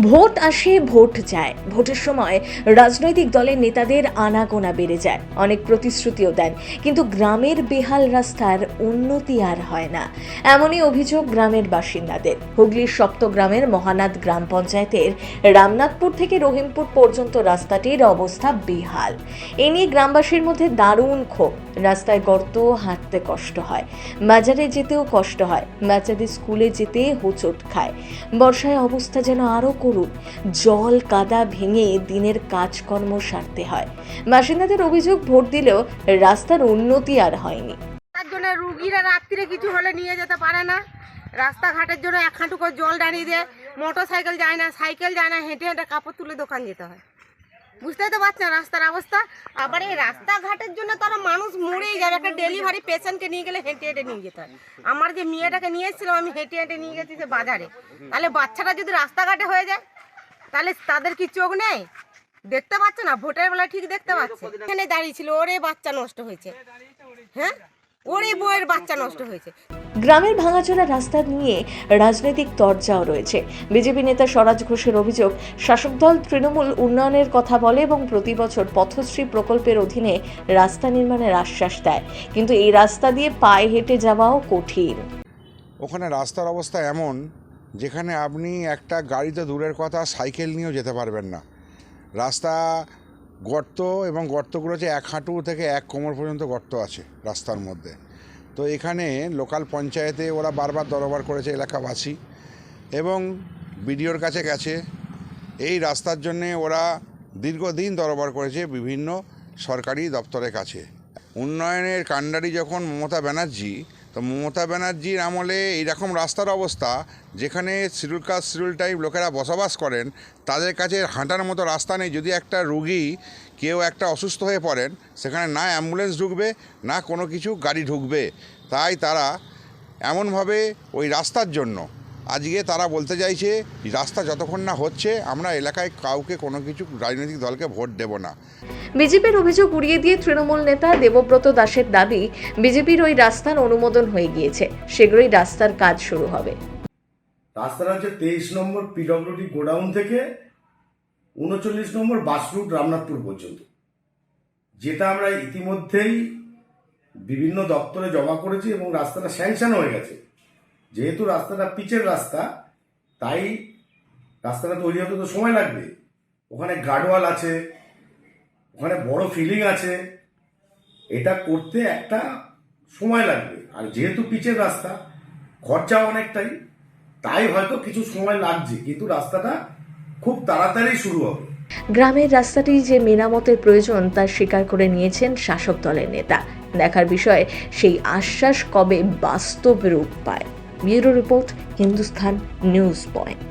Vote আসে vote যায়, ভোটের সময় রাজনৈতিক দলের নেতাদের আনাগোনা বেড়ে যায়, অনেক প্রতিশ্রুতিও দেন, কিন্তু গ্রামের বেহাল রাস্তার উন্নতি আর হয় না। এমনই অভিযোগ গ্রামের বাসিন্দাদের। হুগলির সপ্তগ্রামের মহানাদ গ্রাম পঞ্চায়েতের রামনাথপুর থেকে রহিমপুর পর্যন্ত রাস্তাটির অবস্থা বেহাল। এ নিয়ে গ্রামবাসীর মধ্যে দারুণ ক্ষোভ। রাস্তায় গর্ত, হাঁটতে কষ্ট হয়, বাজারে যেতেও কষ্ট হয়, বাচ্চাদের স্কুলে যেতে হোঁচট খায়। বর্ষায় অবস্থা যেন আরও করুন, জল কাদা ভেঙে দিনের কাজকর্ম সারতে হয়। বাসিন্দাদের অভিযোগ, ভোট দিলেও রাস্তার উন্নতি আর হয়নি। তার জন্য রুগীরা রাত্রিরে কিছু হলে নিয়ে যেতে পারে না। রাস্তাঘাটের জন্য এক হাঁটু করে জল দাঁড়িয়ে দেয়, মোটর সাইকেল যায় না, সাইকেল যায় না, হেঁটে হেঁটে কাপড় তুলে দোকান যেতে হয়। বুঝতেই তো পারছেন রাস্তার অবস্থা। আবার এই রাস্তাঘাটের জন্য তারা মানুষ মরেই যাবে। একটা ডেলিভারি পেশেন্টকে নিয়ে গেলে হেঁটে হেঁটে নিয়ে যেতে হয়। আমার যে মেয়েটাকে নিয়ে এসেছিলাম, আমি হেঁটে হেঁটে নিয়ে গেছি সে বাজারে। তাহলে বাচ্চাটা যদি রাস্তাঘাটে হয়ে যায় তাহলে তাদের কি চোখ নেই? দেখতে পাচ্ছে না? ভোটের বেলা ঠিক দেখতে পাচ্ছে। এখানে দাঁড়িয়ে ছিল, ওরে বাচ্চা নষ্ট হয়েছে, হ্যাঁ, ওরে বউয়ের বাচ্চা নষ্ট হয়েছে। গ্রামের ভাঙাচোরা রাস্তা নিয়ে রাজনৈতিক তরজাও রয়েছে। বিজেপি নেতা স্বরাজ ঘোষের অভিযোগ, শাসক দল তৃণমূল উন্নয়নের কথা বলে এবং প্রতি বছর পথশ্রী প্রকল্পের অধীনে রাস্তা নির্মাণের আশ্বাস দেয়, কিন্তু এই রাস্তা দিয়ে পায়ে হেঁটে যাওয়াও কঠিন। ওখানে রাস্তার অবস্থা এমন, যেখানে আপনি একটা গাড়িতে দূরের কথা, সাইকেল নিয়েও যেতে পারবেন না। রাস্তা গর্ত, এবং গর্তগুলো হচ্ছে এক হাঁটু থেকে এক কোমর পর্যন্ত গর্ত আছে রাস্তার মধ্যে। তো এখানে লোকাল পঞ্চায়েতে ওরা বারবার দরবার করেছে এলাকাবাসী, এবং বিডিওর কাছে গেছে। এই রাস্তার জন্যে ওরা দীর্ঘদিন দরবার করেছে বিভিন্ন সরকারি দপ্তরের কাছে। উন্নয়নের কাণ্ডারি যখন মমতা ব্যানার্জি, তো মমতা ব্যানার্জির আমলে এইরকম রাস্তার অবস্থা, যেখানে শিডিউল কাস্ট শিডিউল টাইপ লোকেরা বসবাস করেন, তাদের কাছে হাঁটার মতো রাস্তা নেই। যদি একটা রুগী, কেউ একটা অসুস্থ হয়ে পড়েন, সেখানে না অ্যাম্বুলেন্স ঢুকবে, না কোনো কিছু গাড়ি ঢুকবে। তাই তারা এমনভাবে ওই রাস্তার জন্য আজকে তারা বলতে চাইছে, রাস্তা যতক্ষণ না হচ্ছে আমরা এলাকায় কাউকে কোনো কিছু রাজনৈতিক দলকে ভোট দেব না। বিজেপির অভিযোগ উড়িয়ে দিয়ে তৃণমূল নেতা দেবব্রত দাসের দাবি, বিজেপির ওই রাস্তার অনুমোদন হয়ে গিয়েছে, শীঘ্রই রাস্তার কাজ শুরু হবে। রাস্তাটা হচ্ছে 23 নম্বর পিডব্লিউডি গোডাউন থেকে 39 নম্বর বাস রুট রামনাথপুর পর্যন্ত, যেটা আমরা ইতিমধ্যেই বিভিন্ন দপ্তরে জমা করেছি এবং রাস্তাটা স্যাংশন হয়ে গেছে। যেহেতু রাস্তাটা পিচের রাস্তা, তাই রাস্তাটা তৈরি হতে তো সময় লাগবে। ওখানে গার্ডওয়াল আছে, ওখানে বড় ফিলিং আছে, এটা করতে একটা সময় লাগবে। আর যেহেতু পিচের রাস্তা, খরচা অনেকটাই, তাই হয়তো কিছু সময় লাগছে, কিন্তু রাস্তাটা খুব তাড়াতাড়ি শুরু হবে। গ্রামের রাস্তাটি যে মেরামতের প্রয়োজন তা স্বীকার করে নিয়েছেন শাসক দলের নেতা। দেখার বিষয় সেই আশ্বাস কবে বাস্তব রূপ পায়। Bureau report, Hindustan news point.